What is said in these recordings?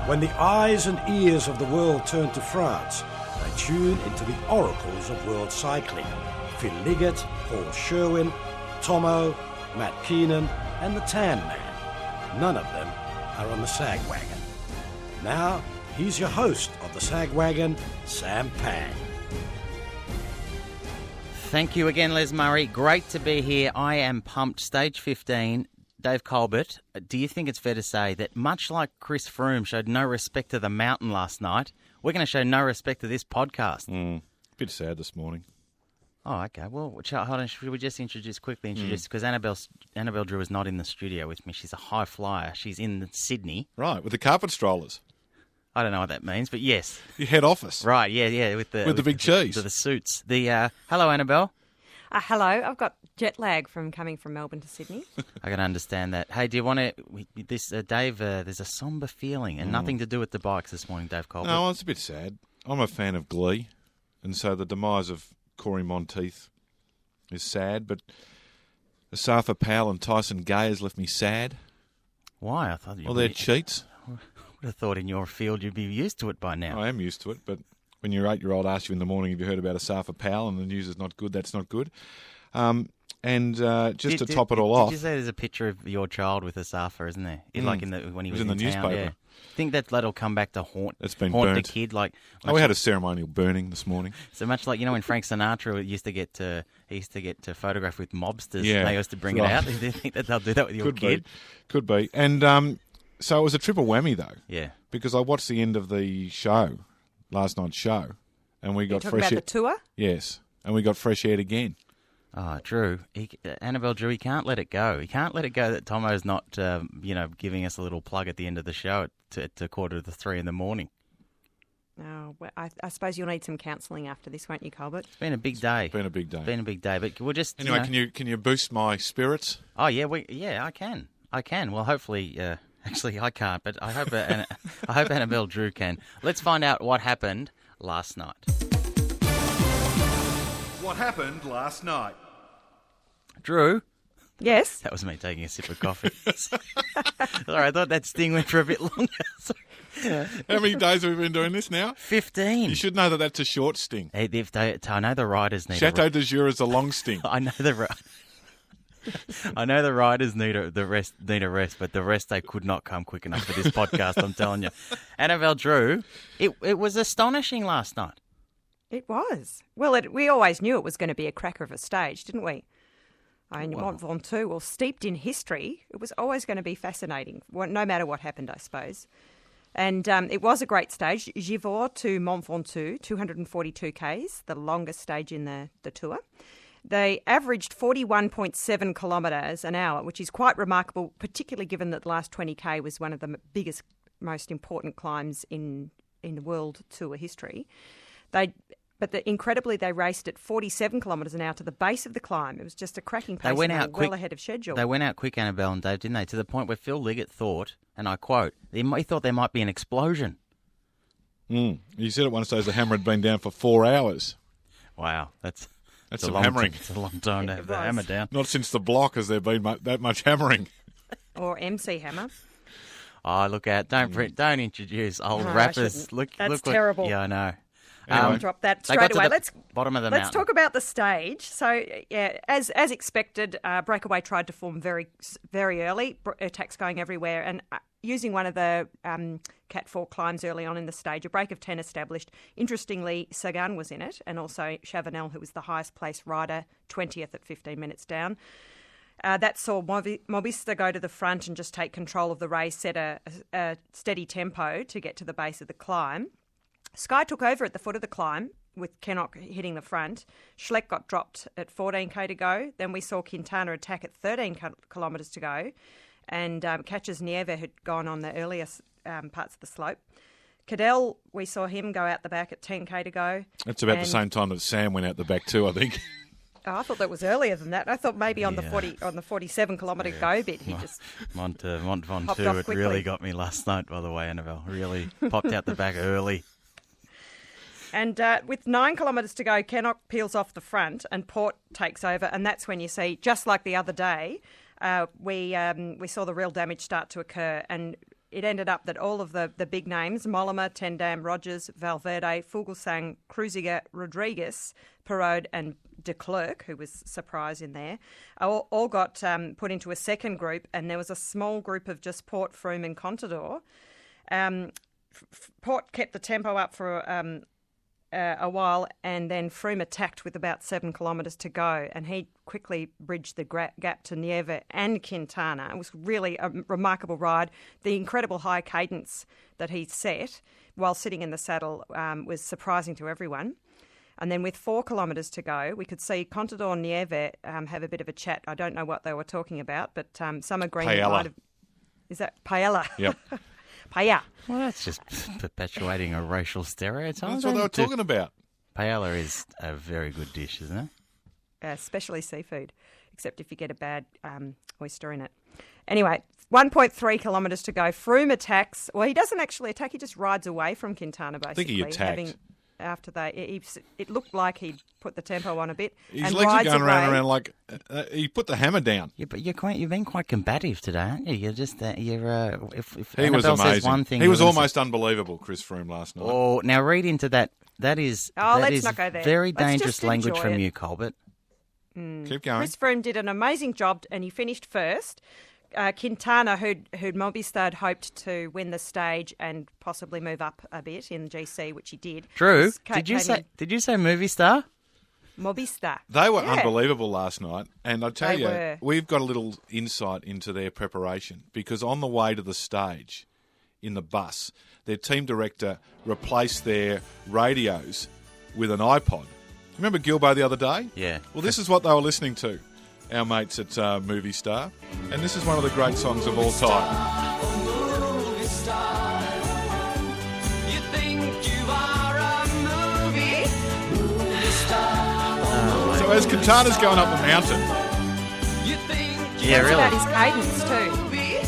When the eyes and ears of the world turn to France, they tune into the oracles of world cycling. Phil Liggett, Paul Sherwin, Tomo, Matt Keenan and the Tan Man. None of them are on the Sag Wagon. Now, he's your host of the Sag Wagon, Sam Pang. Thank you again, Les Murray. Great to be here. I am pumped. Stage 15. Dave Colbert, do you think it's fair to say that much like Chris Froome showed no respect to the mountain last night, we're going to show no respect to this podcast? Bit sad this morning. Oh, okay. Well, hold on. Should we just quickly introduce, because Annabelle Drew is not in the studio with me. She's a high flyer. She's in Sydney. Right, with the carpet strollers. I don't know what that means, but yes. Your head office. Right, yeah, with the big cheese. The suits. Hello, Annabelle. Hello, I've got jet lag from coming from Melbourne to Sydney. I can understand that. Hey, do you want to... Dave, there's a sombre feeling and nothing to do with the bikes this morning, Dave Colbert. No, it's a bit sad. I'm a fan of Glee, and so the demise of Corey Monteith is sad, but Asafa Powell and Tyson Gay has left me sad. Why? I thought you... Well, they're cheats. I would have thought in your field you'd be used to it by now. I am used to it, but when your 8-year-old asks you in the morning, have you heard about Asafa Powell and the news is not good, that's not good. To top it all off... Did you say there's a picture of your child with Asafa, isn't there? When he was in the newspaper. Yeah. I think that'll come back to haunt burnt. the kid. We had a ceremonial burning this morning. So much like, when Frank Sinatra used to get to photograph with mobsters, yeah, they used to bring it out. Do you think that they'll do that with your kid? Could be. And so it was a triple whammy, though. Yeah. Because I watched the end of the show, last night's show, and we got fresh air. About the tour? Yes, and we got fresh air again. Oh, Drew. Annabelle Drew, he can't let it go. He can't let it go that Tomo's not, giving us a little plug at the end of the show at 3:45 in the morning. Oh, well, I suppose you'll need some counselling after this, won't you, Colbert? It's been a big day. Been a big day, but we'll just... Anyway, can you boost my spirits? Oh, yeah, I can. Well, hopefully... Actually, I can't, but I hope Annabelle Drew can. Let's find out what happened last night. What happened last night? Drew? Yes? That was me taking a sip of coffee. Sorry, I thought that sting went for a bit longer. How many days have we been doing this now? 15. You should know that that's a short sting. Hey, I know the riders need Chateau de Jour is a long sting. I know the riders need a rest, but the rest, they could not come quick enough for this podcast, I'm telling you. Annabelle Drew, it was astonishing last night. It was. Well, we always knew it was going to be a cracker of a stage, didn't we? Mont Ventoux, steeped in history, it was always going to be fascinating, no matter what happened, I suppose. And it was a great stage. Givors to Mont Ventoux, 242 Ks, the longest stage in the tour. They averaged 41.7 kilometres an hour, which is quite remarkable, particularly given that the last 20K was one of the biggest, most important climbs in the world tour history. Incredibly, they raced at 47 kilometres an hour to the base of the climb. It was just a cracking pace. They went out quick, well ahead of schedule. They went out quick, Annabelle and Dave, didn't they? To the point where Phil Liggett thought, and I quote, he thought there might be an explosion. You said at one stage the hammer had been down for 4 hours. Wow, that's some hammering. It's a long time to have the hammer down. Not since the block has there been that much hammering. Or MC Hammer. Oh, look out! Don't introduce old rappers. That's terrible. Yeah, I know. Anyway. Drop that straight away. Bottom of the Let's mountain. talk about the stage. So, yeah, as expected, Breakaway tried to form very, very early, attacks going everywhere, and using one of the Cat 4 climbs early on in the stage, a break of 10 established. Interestingly, Sagan was in it, and also Chavanel, who was the highest placed rider, 20th at 15 minutes down. That saw Mobista go to the front and just take control of the race, set a steady tempo to get to the base of the climb. Sky took over at the foot of the climb with Kennock hitting the front. Schleck got dropped at 14k to go. Then we saw Quintana attack at 13 kilometres to go. And Catches Nieve had gone on the earliest parts of the slope. Cadell, we saw him go out the back at 10k to go. That's about the same time that Sam went out the back too, I think. Oh, I thought that was earlier than that. I thought maybe on the 47 kilometre go bit, he just Mont Ventoux, it really got me last night, by the way, Annabelle. Really popped out the back early. And with 9 kilometres to go, Kennock peels off the front and Port takes over. And that's when you see, just like the other day, we saw the real damage start to occur. And it ended up that all of the big names, Mollema, Tendam, Rogers, Valverde, Fuglsang, Cruziger, Rodriguez, Perraud and de Klerk, who was surprised in there, all got put into a second group, and there was a small group of just Port, Froome and Contador. Port kept the tempo up for a while, and then Froome attacked with about 7 kilometres to go, and he quickly bridged the gap to Nieve and Quintana. It was really a remarkable ride. The incredible high cadence that he set while sitting in the saddle was surprising to everyone. And then with 4 kilometres to go, we could see Contador and Nieve have a bit of a chat. I don't know what they were talking about, but some agreement might have... Is that paella? Yep. Paella. Well, that's just perpetuating a racial stereotype. That's what they were talking about. Paella is a very good dish, isn't it? Especially seafood, except if you get a bad oyster in it. Anyway, 1.3 kilometres to go. Froome attacks. Well, he doesn't actually attack. He just rides away from Quintana, basically. I think he attacked. After it looked like he put the tempo on a bit. His and legs are rides going away. around like he put the hammer down. Yeah, but you've been quite combative today, aren't you? You're just if He was Annabelle amazing. says one thing, He was you're gonna almost unbelievable, Chris Froome, last night. Oh, now read into that. That is let's not go there. very Let's dangerous just language enjoy from it. you, Colbert. Keep going. Chris Froome did an amazing job, and he finished first. Quintana, who'd Movistar hoped to win the stage and possibly move up a bit in GC, which he did. Drew, did you say movie star? Movistar. They were Yeah. unbelievable last night, and I tell They you, were. we've got a little insight into their preparation because on the way to the stage in the bus, their team director replaced their radios with an iPod. Remember Gilbo the other day? Yeah. Well, this is what they were listening to, our mates at Movie Star, and this is one of the great songs of all time. So as Quintana's going up the mountain, Yeah, That's really. about his cadence too.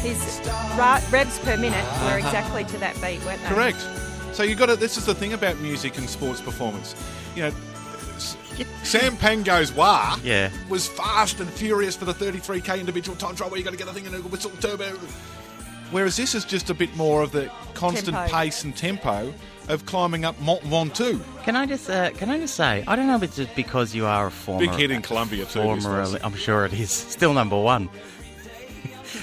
His revs per minute were exactly to that beat, weren't they? correct. So you got to. This is the thing about music and sports performance. You know, Sam Pango's wah Yeah. was fast and furious for the 33k individual time trial where you got to get a thing in a whistle turbo. Whereas this is just a bit more of the constant Tempo. pace and tempo of climbing up Mont Ventoux. Can I just say, I don't know if it's just because you are a former... Big hit in Colombia too. this Former, was. I'm sure it is. Still number one.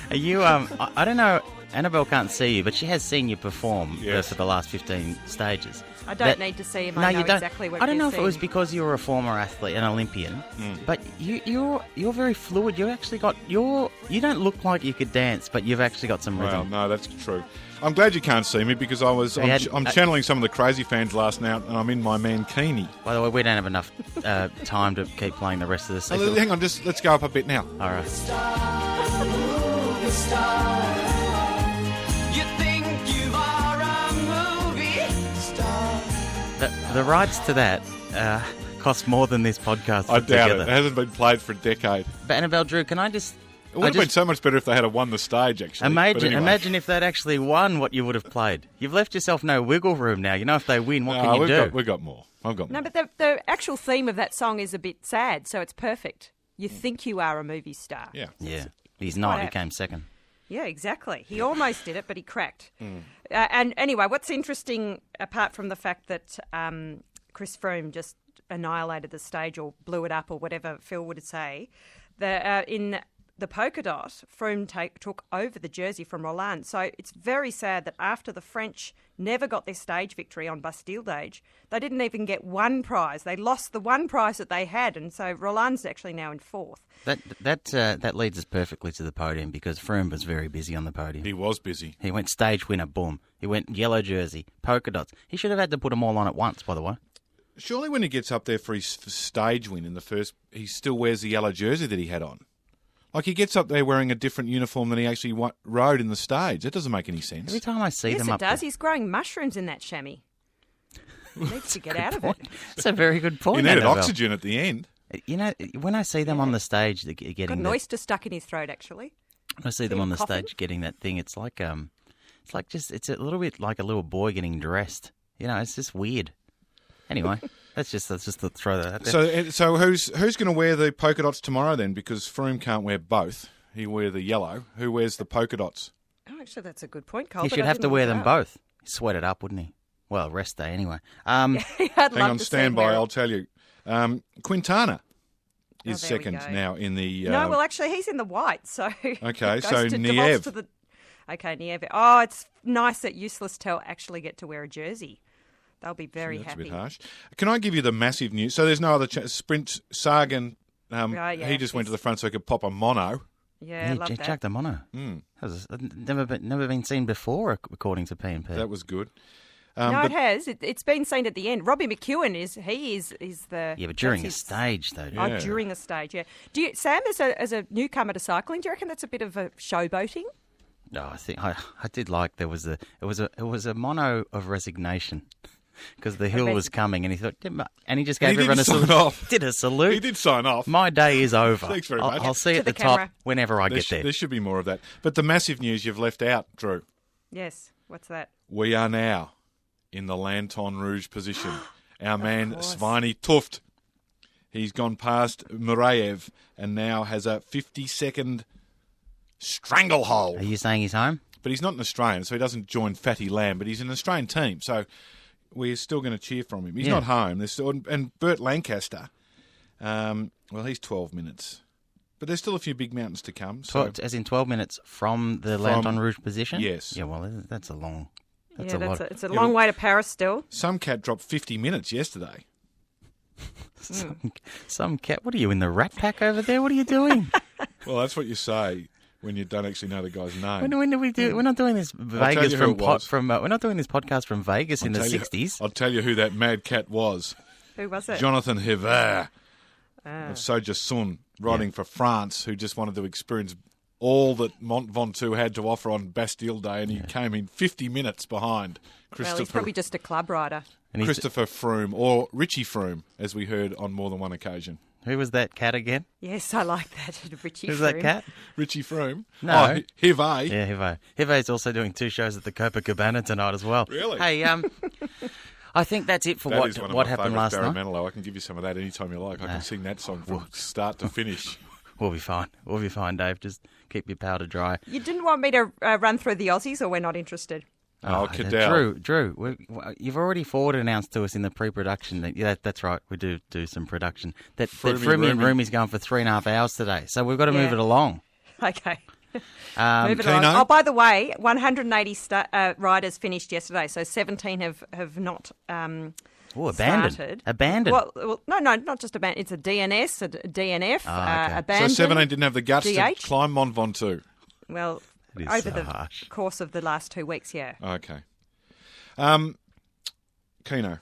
Are you, I don't know, Annabelle can't see you, but she has seen you perform Yes. for the last 15 stages. I don't need to see him. I know you don't. exactly what I don't you're know if it was seeing. because you were a former athlete, an Olympian, but you're very fluid. You actually got you don't look like you could dance, but you've actually got some Well, rhythm. no, that's true. I'm glad you can't see me because I'm channeling some of the crazy fans last night and I'm in my mankini. By the way, we don't have enough time to keep playing the rest of the So sequence. hang on, let's go up a bit now. All right. The rights to that cost more than this podcast I put doubt together. it. It hasn't been played for a decade. But Annabelle, Drew, can I just... It would have been so much better if they had won the stage, actually. But anyway. Imagine if they'd actually won what you would have played. You've left yourself no wiggle room now. You know, if they win, what can you do? We've got more. I've got more. No, but the actual theme of that song is a bit sad, so it's perfect. You think you are a movie star. Yeah. Yeah, he's not. He apt. came second. Yeah, exactly. He almost did it, but he cracked. And anyway, what's interesting, apart from the fact that Chris Froome just annihilated the stage or blew it up or whatever Phil would say, in the polka dot, Froome took over the jersey from Roland. So it's very sad that after the French never got their stage victory on Bastille Day, they didn't even get one prize. They lost the one prize that they had, and so Roland's actually now in fourth. That leads us perfectly to the podium because Froome was very busy on the podium. He was busy. He went stage winner, boom. He went yellow jersey, polka dots. He should have had to put them all on at once, by the way. Surely when he gets up there for his stage win in the first, he still wears the yellow jersey that he had on. Like he gets up there wearing a different uniform than he actually rode in the stage. That doesn't make any sense. Every time I see Yes, them it up does. there. He's growing mushrooms in that chamois. He needs to get out of it. That's a very good point, You needed Annabelle. oxygen at the end. You know, when I see them on the stage Got getting an oyster stuck in his throat, actually. when I see them him on the coughing? stage getting that thing, it's like it's a little bit like a little boy getting dressed. You know, it's just weird. Anyway, let's just throw that out there. So who's going to wear the polka dots tomorrow then? Because Froome can't wear both. He wear the yellow. Who wears the polka dots? Oh, actually, that's a good point, Cole. He should have to wear them both. Sweat it up, wouldn't he? Well, rest day anyway. I'd Hang love on, to stand see by. him wear I'll tell you. Quintana is there we second go. now in the. No, well, actually, he's in the white, so. Okay, it goes so to- Niev. devolves to the- Okay, Niev. Oh, it's nice that Useless Tell actually get to wear a jersey. They'll be very That's happy. a bit harsh. Can I give you the massive news? So there's no other Sprint Sagan. He just went to the front so he could pop a mono. Yeah, I love he that. chucked a mono. Never been seen before, according to P&P. That was good. No, it has. It's been seen at the end. Robbie McEwen is the. Yeah, but during the that's his- stage, though. Oh, Yeah. during the stage, yeah. Do you, Sam, as a newcomer to cycling, do you reckon that's a bit of a showboating? No, I think I did like it was a mono of resignation because the hill was coming and he thought and he just gave He everyone a didn't sign salute. off. Did a salute. He did sign off. My day is over. Thanks very much. I'll see you To at the the top camera. whenever I get there. There should be more of that. But the massive news you've left out, Drew. Yes. What's that? We are now in the Lanton Rouge position. Our man course. Svani Tuft. He's gone past Muraev and now has a 50-second stranglehold. Are you saying he's home? But he's not an Australian, so he doesn't join Fatty Lamb, but he's an Australian team, so we're still going to cheer from him. He's Yeah. not home. There's still, and Bert Lancaster, well, he's 12 minutes. But there's still a few big mountains to come. So As in 12 minutes from the Lanton Rouge position? Yes. Yeah, well, that's a long... That's yeah, a lot. it's a long way to Paris still. some cat dropped 50 minutes yesterday. Some cat... What are you, in the Rat Pack over there? What are you doing? Well, that's what you say when you don't actually know the guy's name. when do we do... We're not doing this tell Vegas you who it was. we're not doing this podcast from Vegas in the 60s. I'll tell you who that mad cat was. Who was it? Jonathan Hiver of Soja Sun, riding for France, who just wanted to experience all that Mont Ventoux had to offer on Bastille Day, and he came in 50 minutes behind Well, he's probably just a club rider. And he's- Christopher Froome, or Richie Froome, as we heard on more than one occasion. Who was that cat again? Yes, I like that. Richie Who's that Froome. cat? Richie Froome? No. Oh, Hiver. Yeah, Hivo. Hivo's also doing 2 shows at the Copacabana tonight as well. Really? Hey, I think that's it for That is one of what my happened favourites, last Barry night. Manilow. I can give you some of that anytime you like. I can sing that song from start to finish. We'll be fine. We'll be fine, Dave. Just keep your powder dry. You didn't want me to run through the Aussies, or we're not interested? Oh, Cadell. Drew, you've already forward announced to us in the pre-production that that's right. We do some production that Froomey and Roomy's going for 3.5 hours today, so we've got to move Yeah. it along. Okay. Move it Keno? on. Oh, by the way, 180 riders finished yesterday, so 17 have not Oh, abandoned. started. Abandoned. Well, no, not just abandoned. It's a DNS, a DNF, okay. So abandoned. 17 didn't have the guts to DH? climb Mont Ventoux. Well, It is over so the harsh. course of the last 2 weeks, yeah. Okay. Keno.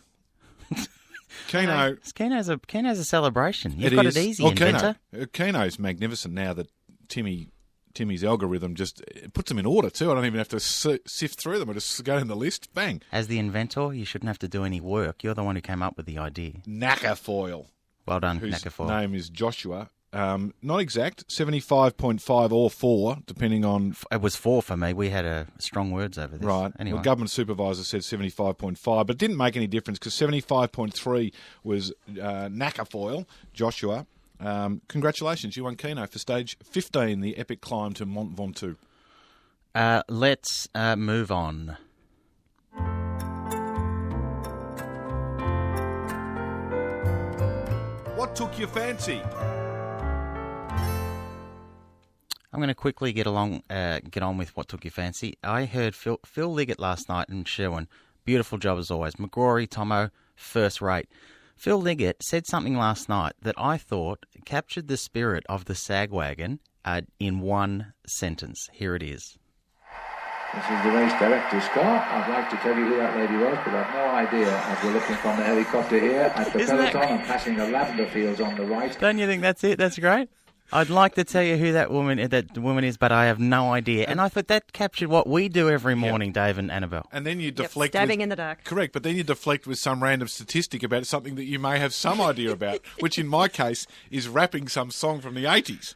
Keno. Keno's a celebration. You've It got is. it easy, Well, inventor. Keno's magnificent now that Timmy's algorithm just puts them in order too. I don't even have to sift through them. I just go in the list, bang. As the inventor, you shouldn't have to do any work. You're the one who came up with the idea. Knackerfoil, Well done, whose Knackerfoil. name is Joshua. Not exact, 75.5 or 4, depending on... It was 4 for me. We had strong words over this. Right. Anyway. Well, government supervisor said 75.5, but it didn't make any difference because 75.3 was Knackerfoil, Joshua. Congratulations, you won Keno for stage 15, the epic climb to Mont Ventoux. Let's move on. What took your fancy? I'm going to quickly get on with what took your fancy. I heard Phil Liggett last night in Sherwin. Beautiful job as always. McGrory, Tomo, first rate. Phil Liggett said something last night that I thought captured the spirit of the Sagwagon in one sentence. Here it is. This is the race director, Scott. I'd like to tell you who that lady was, but I've no idea as we're looking from the helicopter here at the Isn't that peloton great? and passing the lavender fields on the right. Don't you think that's it? That's great. I'd like to tell you who that woman is, but I have no idea. And I thought that captured what we do every morning, Dave and Annabelle. And then you Yep, deflect stabbing with, in the dark. Correct, but then you deflect with some random statistic about something that you may have some idea about, which in my case is rapping some song from the 80s.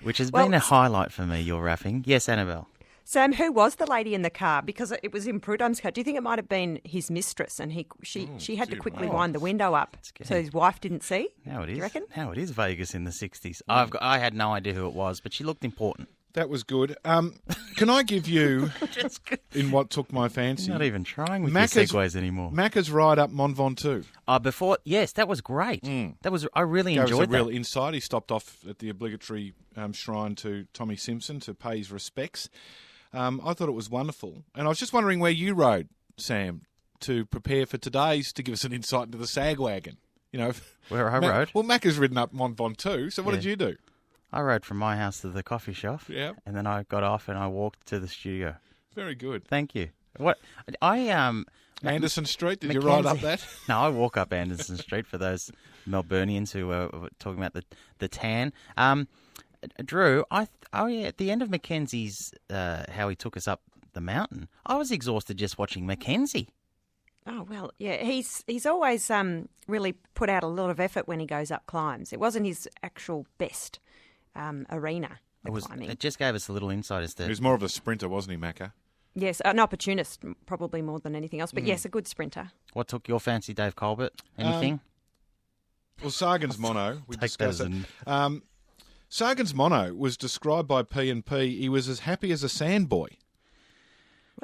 Which has Well, been a highlight for me, your rapping. Yes, Annabelle. Sam, who was the lady in the car? Because it was in Prudhomme's car. Do you think it might have been his mistress, and she had to quickly wind the window up so his wife didn't see? Now it is. Do you reckon? Now it is Vegas in the 60s. I had no idea who it was, but she looked important. That was good. Can I give you, in what took my fancy, You're not even trying with your Macca's- segues anymore. Macca's ride up Mont Ventoux. Yes, that was great. That was. I really Gave us a enjoyed real that. insight. He stopped off at the obligatory shrine to Tommy Simpson to pay his respects. I thought it was wonderful. And I was just wondering where you rode, Sam, to prepare for today's, to give us an insight into the sag wagon. You know, Where I rode? Well, Macca's ridden up Mont Ventoux, so what Yeah. did you do? I rode from my house to the coffee shop. Yeah. And then I got off and I walked to the studio. Very good. Thank you. What I Anderson Street, did you ride up that? No, I walk up Anderson Street for those Melburnians who are talking about the tan. Drew, at the end of Mackenzie's, how he took us up the mountain, I was exhausted just watching Mackenzie. Oh, well, yeah, he's always really put out a lot of effort when he goes up climbs. It wasn't his actual best arena, climbing. It just gave us a little insight as He to was more of a sprinter, wasn't he, Macca? Yes, an opportunist probably more than anything else, but yes, a good sprinter. what took your fancy, Dave Colbert. Anything? Well, Sagan's mono, we Take that discussed as it. Sagan's mono was described by P&P. He was as happy as a sandboy.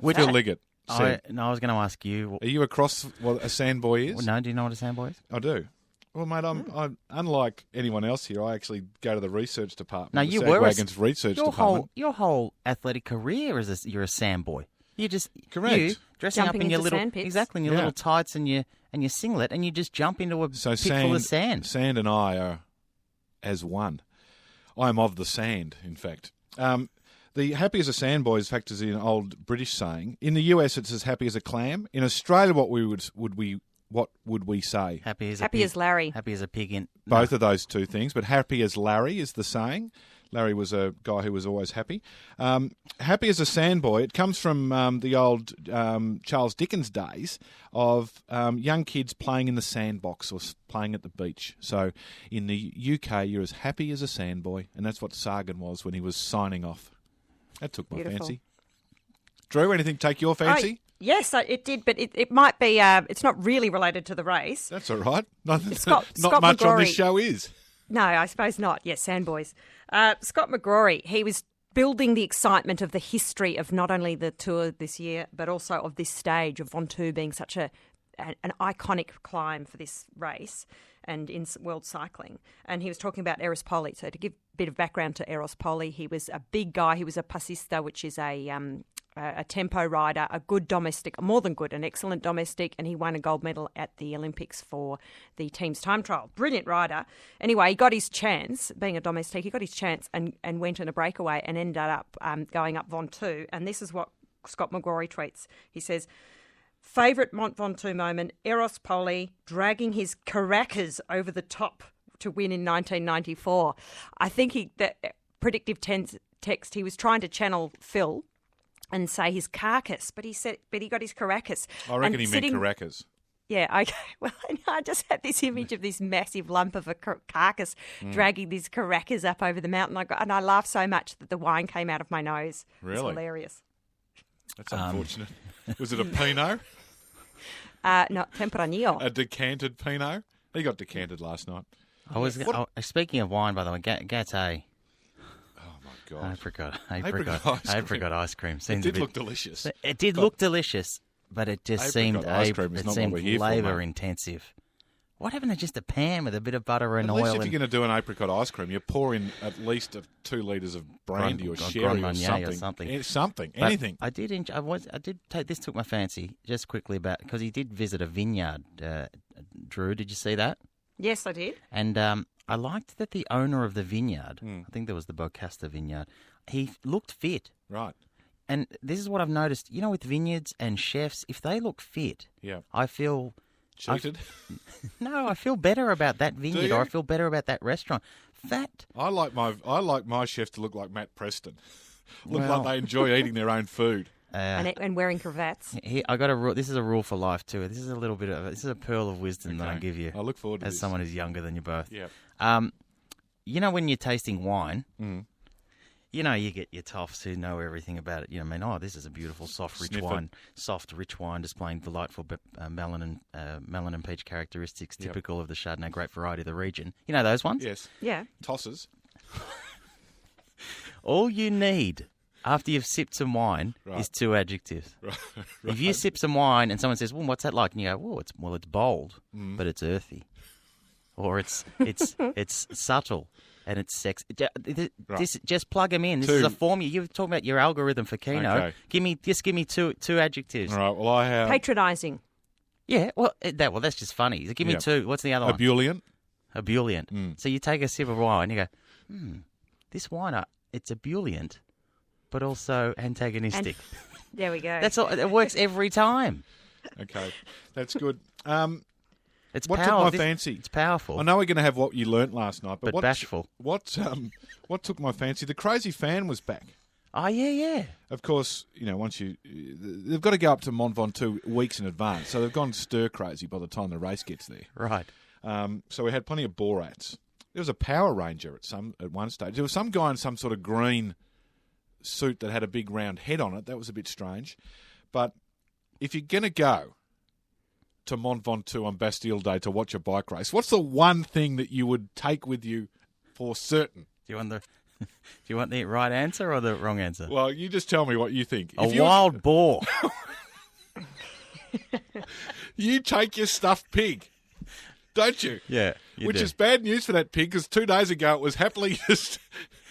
Which Phil Liggett said. I was going to ask you. Are you across what a sandboy is? Well, no, do you know what a sandboy is? I do. Well, mate, I'm unlike anyone else here. I actually go to the research department. No, the you Sag were Wagons research department. your whole athletic career is you're a sandboy. You just Correct. You dressing Jumping up in your into little sand pits. exactly in your Yeah. little tights and your singlet, and you just jump into a So pit full of sand. Sand and I are as one. I am of the sand, in fact. The happy as a sandboy, in fact, is an old British saying. In the US, it's as happy as a clam. In Australia, what would we say? Happy as Happy as Larry. Happy as a pig in Both of those two things, but happy as Larry is the saying. Larry was a guy who was always happy. Happy as a sandboy, it comes from the old Charles Dickens days of young kids playing in the sandbox or playing at the beach. So in the UK, you're as happy as a sandboy, and that's what Sagan was when he was signing off. That took my Beautiful. fancy. Drew, anything take your fancy? Yes, it did, but it might be. It's not really related to the race. That's all right. Not Scott much on this McGrory. show is. No, I suppose not. Yes, Sandboys. Scott McGrory, he was building the excitement of the history of not only the Tour this year, but also of this stage of Ventoux being such an iconic climb for this race and in world cycling. And he was talking about Eros Poli. So to give a bit of background to Eros Poli, he was a big guy. He was a passista, which is a tempo rider, a good domestic, more than good, an excellent domestic, and he won a gold medal at the Olympics for the team's time trial. Brilliant rider. Anyway, he got his chance, being a domestic, he got his chance and went in a breakaway and ended up going up Ventoux. And this is what Scott McGrory tweets. He says, favourite Mont Ventoux moment, Eros Poli dragging his Caracas over the top to win in 1994. I think that predictive text, he was trying to channel Phil and say his carcass, but he got his Caracas. I reckon And he meant Caracas. Yeah, okay. Well, I just had this image of this massive lump of a carcass dragging these Caracas up over the mountain. And I laughed so much that the wine came out of my nose. Really? It's hilarious. That's unfortunate. Was it a Pinot? Not Tempranillo. A decanted Pinot? He got decanted last night. Speaking of wine, by the way, Gaté. Oh, my God. Apricot ice cream. It Seems did a bit, look delicious. It did look delicious, but it just seemed Apricot ice cream is not what we're here for, flavour mate. intensive. What happened to just a pan with a bit of butter and At oil? least if and you're going to do an apricot ice cream, you pour in at least 2 litres of brandy or Grand sherry or Marnier something. or something. But Anything. I did take this took my fancy just quickly about because he did visit a vineyard. Drew, did you see that? Yes, I did. And I liked that the owner of the vineyard, I think there was the Bocasta vineyard, he looked fit. Right. And this is what I've noticed. You know, with vineyards and chefs, if they look fit, Yeah. I feel Cheated. I feel better about that vineyard, you? or I feel better about that restaurant. Fat. I like my chef to look like Matt Preston. Look Well- like they enjoy eating their own food. And wearing cravats. I got a rule. This is a rule for life too. This is a pearl of wisdom that I Okay. give you. I look forward to as this. someone who's younger than you both. Yeah. You know when you're tasting wine, you know you get your toffs who know everything about it. You know, I mean, this is a beautiful, soft, rich Sniff it. wine, rich wine displaying delightful melon and peach characteristics Yep. typical of the Chardonnay grape variety of the region. You know those ones? Yes. Yeah. Tosses. All you need after you've sipped some wine is 2 adjectives. Right. If you sip some wine and someone says, "Well, what's that like?" and you go, "Well, it's bold, but it's earthy," or it's subtle and it's sexy. Just plug them in. This is a formula. You're talking about your algorithm for Keno. Okay. Give me two adjectives. All right. Well, I have Patronising. Yeah. Well, that's just funny. Give me 2. What's the other one? ebullient. Ebullient. So you take a sip of wine and you go, this wine, it's ebullient, but also antagonistic. There we go. That's all. It works every time. Okay, that's good. It's What powerful. took my fancy? It's powerful. I know we're going to have what you learnt last night, but But bashful. What took my fancy? The Crazy Fan was back. Oh, yeah. Of course, they've got to go up to Mont Ventoux weeks in advance, so they've gone stir crazy by the time the race gets there. Right. So we had plenty of Borats. There was a Power Ranger at one stage. There was some guy in some sort of green suit that had a big round head on it. That was a bit strange. But if you're going to go to Mont Ventoux on Bastille Day to watch a bike race, what's the one thing that you would take with you for certain? Do you want the right answer or the wrong answer? Well, you just tell me what you think. A wild boar. You take your stuffed pig, don't you? Yeah, Which is bad news for that pig, because 2 days ago it was happily just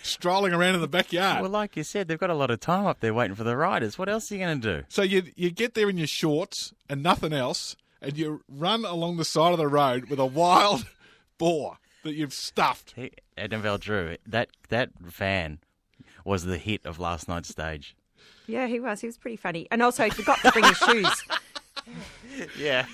strolling around in the backyard. Well, like you said, they've got a lot of time up there waiting for the riders. What else are you going to do? So you get there in your shorts and nothing else, and you run along the side of the road with a wild boar that you've stuffed. Annabelle Drew, that van was the hit of last night's stage. Yeah, he was. He was pretty funny. And also, he forgot to bring his shoes. Yeah.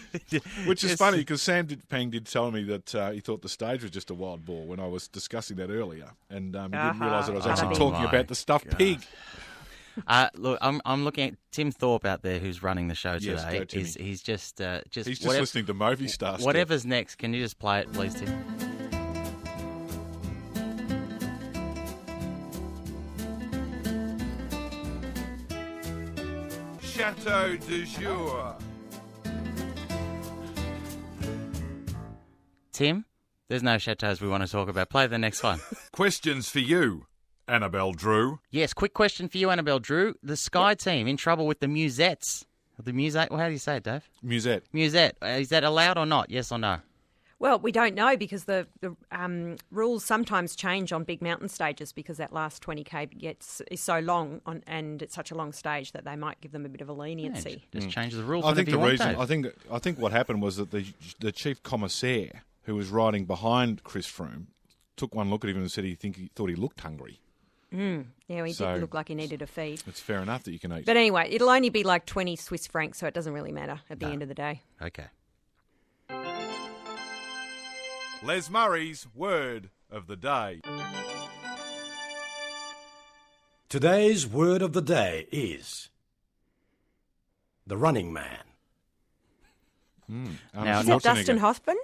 Which is funny, because Sam Pang did tell me that he thought the stage was just a wild boar when I was discussing that earlier. And he didn't realise that I was actually talking about the stuffed pig. Look, I'm looking at Tim Thorpe out there, who's running the show Yes, today. go, Timmy. He's just listening to Movie Star stuff. Whatever's next, can you just play it, please, Tim? Chateau du jour. Tim, there's no chateaus we want to talk about. Play the next one. Questions for you, Annabelle Drew. Yes, quick question for you, Annabelle Drew. The Sky team in trouble with the Musettes. The Musette, well, how do you say it, Dave? Musette. Musette. Is that allowed or not? Yes or no? Well, we don't know, because the rules sometimes change on big mountain stages, because that last 20k is so long and it's such a long stage that they might give them a bit of a leniency. Just change the rules. I think whenever the you want, reason. Dave. I think what happened was that the chief commissaire, who was riding behind Chris Froome, took one look at him and said he thought he looked hungry. Yeah, he did look like he needed a feed. It's fair enough that you can eat. But anyway, it'll only be like 20 Swiss francs, so it doesn't really matter at the end of the day. Okay. Les Murray's word of the day. Today's word of the day is the running man. Now, Is it Dustin Hoffman?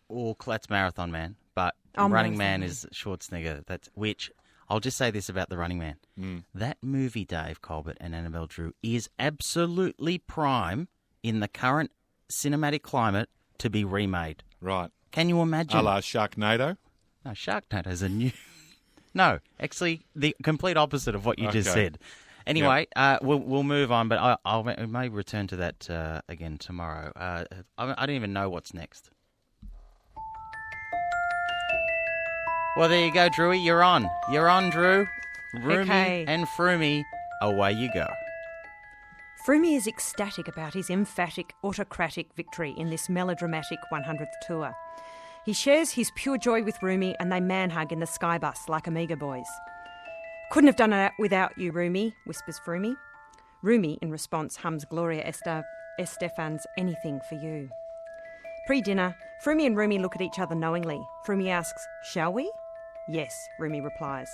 Or that's Marathon Man, but Oh, Running Marathon Man is Schwarzenegger. Which I'll just say this about the Running Man: that movie, Dave Colbert and Annabelle Drew, is absolutely prime in the current cinematic climate to be remade. Right. Can you imagine? A la Sharknado. No, Sharknado's a new. No, actually, the complete opposite of what you just Okay. said. Anyway, we'll move on, but I may return to that again tomorrow. I don't even know what's next. Well, there you go, Drewy. You're on. You're on, Drew. Roomy Okay. and Froomy, away you go. Froome is ecstatic about his emphatic, autocratic victory in this melodramatic 100th tour. He shares his pure joy with Rumi and they man-hug in the sky bus like Amiga boys. Couldn't have done it without you, Rumi, whispers Froome. Rumi, in response, hums Gloria Estefan's Anything for You. Pre-dinner, Froome and Rumi look at each other knowingly. Froome asks, shall we? Yes, Rumi replies.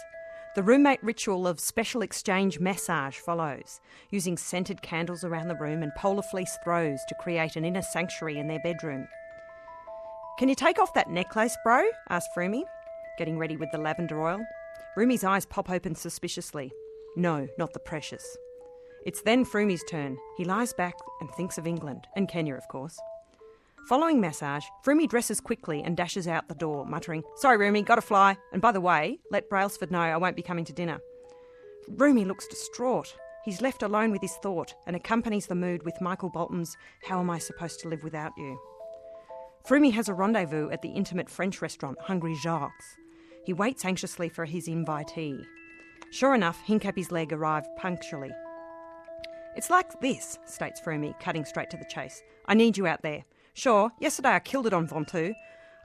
The roommate ritual of special exchange massage follows, using scented candles around the room and polar fleece throws to create an inner sanctuary in their bedroom. Can you take off that necklace, bro? Asks Froome, getting ready with the lavender oil. Rumi's eyes pop open suspiciously. No, not the precious. It's then Froome's turn. He lies back and thinks of England, and Kenya, of course. Following massage, Frumi dresses quickly and dashes out the door, muttering, "Sorry, Rumi, gotta fly. And by the way, let Brailsford know I won't be coming to dinner." Rumi looks distraught. He's left alone with his thought and accompanies the mood with Michael Bolton's "How Am I Supposed to Live Without You?" Frumi has a rendezvous at the intimate French restaurant Hungry Jacques. He waits anxiously for his invitee. Sure enough, Hincapie's leg arrived punctually. "It's like this," states Frumi, cutting straight to the chase. "I need you out there. Sure, yesterday I killed it on Ventoux.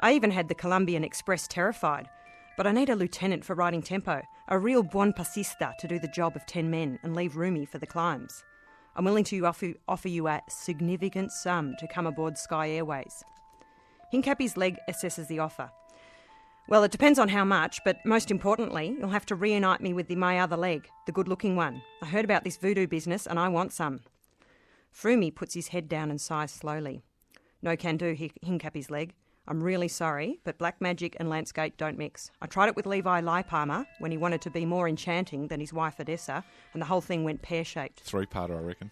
I even had the Colombian Express terrified. But I need a lieutenant for riding tempo, a real buon passista to do the job of 10 men and leave Rumi for the climbs. I'm willing to offer you a significant sum to come aboard Sky Airways." Hincapie's leg assesses the offer. "Well, it depends on how much, but most importantly, you'll have to reunite me with my other leg, the good-looking one. I heard about this voodoo business and I want some." Frumi puts his head down and sighs slowly. "No can do, Hincapie's leg. I'm really sorry, but black magic and landscape don't mix. I tried it with Levi Leipalmer when he wanted to be more enchanting than his wife Odessa, and the whole thing went pear-shaped." 3-parter, I reckon.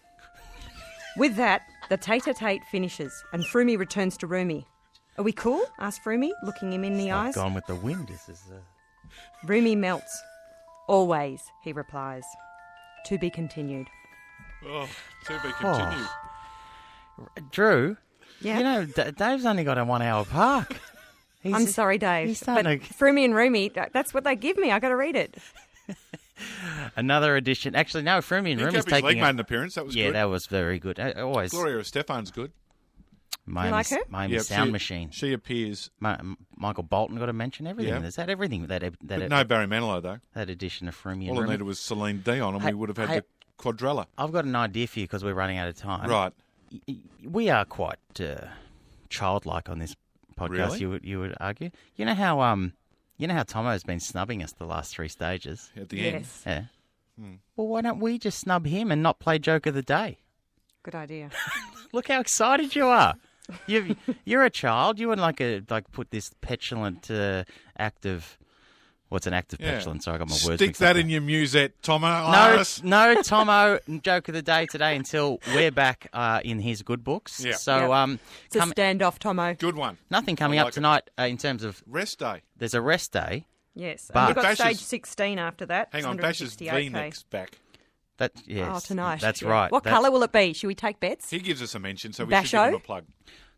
With that, the tete-a-tete finishes, and Frumi returns to Rumi. "Are we cool?" asks Frumi, looking him in the eyes. Gone with the wind. This is. Rumi melts. "Always," he replies. To be continued. Oh, to be continued. Drew. Yeah. You know, Dave's only got a 1 hour park. I'm sorry, Dave. he's But starting to- Frumi and Rumi, that's what they give me. I got to read it. Another edition. Actually, no, Frumi and Rumi's Hincapie's taking leg it. made an appearance. That was Yeah, good. that was very good. Always. Gloria Estefan's good. Miami, You like her? Miami Yep, Sound she- Machine. She appears. Michael Bolton got to mention everything. Yeah. There's that everything that But no Barry Manilow, though. that edition of Frumi and All I Rumi. needed was Celine Dion, and Hey- we would have had hey- the quadrella. I've got an idea for you because we're running out of time. Right. We are quite childlike on this podcast. Really? You would argue. You know how Tomo's been snubbing us the last 3 stages. At the end. Yes. Yeah. Well, why don't we just snub him and not play Joke of the Day? Good idea. Look how excited you are. You're a child. You wouldn't put this petulant act of. What's an act of Yeah. petulance? Sorry, I got my words Stick mixed that up in your musette, Tomo. there. Iris. No, Tomo, Joke of the Day today until we're back in his good books. Yeah. So, It's a standoff, Tomo. Good one. nothing coming I up like it. tonight in terms of. Rest day. There's a rest day. Yes. But- And we've got Bash's- stage 16 after that. Hang on, Bash's 168K. V-neck's back. That yes. Oh, tonight. That's Yeah. right. What That- colour will it be? Should we take bets? He gives us a mention, so we Basho? should give him a plug.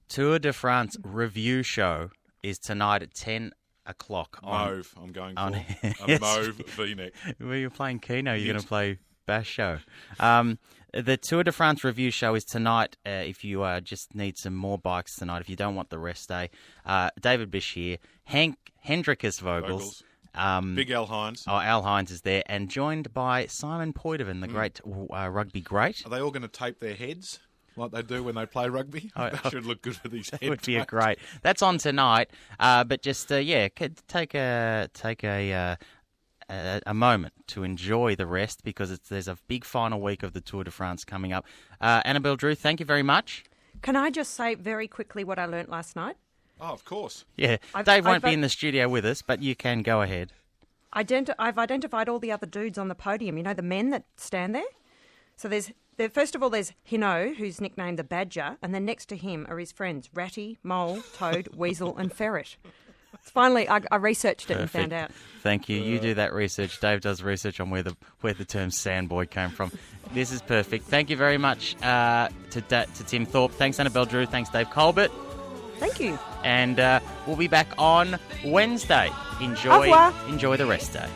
Tour de France review show is tonight at 10 o'clock. Mauve, I'm going for. on- A Yes. mauve V-neck. Where you're playing Keno, you're going to play Bash Show. The Tour de France review show is tonight. If you just need some more bikes tonight, if you don't want the rest day, David Bish here, Hendrikus Vogels. Big Al Hines. Al Hines is there, and joined by Simon Poitevin, the great rugby great. Are they all going to tape their heads like they do when they play rugby? That should look good with these heads. That would be a great. That's on tonight. But just take a moment to enjoy the rest because there's a big final week of the Tour de France coming up. Annabelle Drew, thank you very much. Can I just say very quickly what I learnt last night? Oh, of course. Yeah, Dave won't be in the studio with us, but you can go ahead. I've identified all the other dudes on the podium. You know, the men that stand there? So first of all, there's Hino, who's nicknamed the Badger, and then next to him are his friends Ratty, Mole, Toad, Weasel, and Ferret. Finally, I researched it and found out. Thank you. You do that research. Dave does research on where the term sandboy came from. This is perfect. Thank you very much to Tim Thorpe. Thanks, Annabelle Drew. Thanks, Dave Colbert. Thank you. And we'll be back on Wednesday. Au revoir. Enjoy the rest day.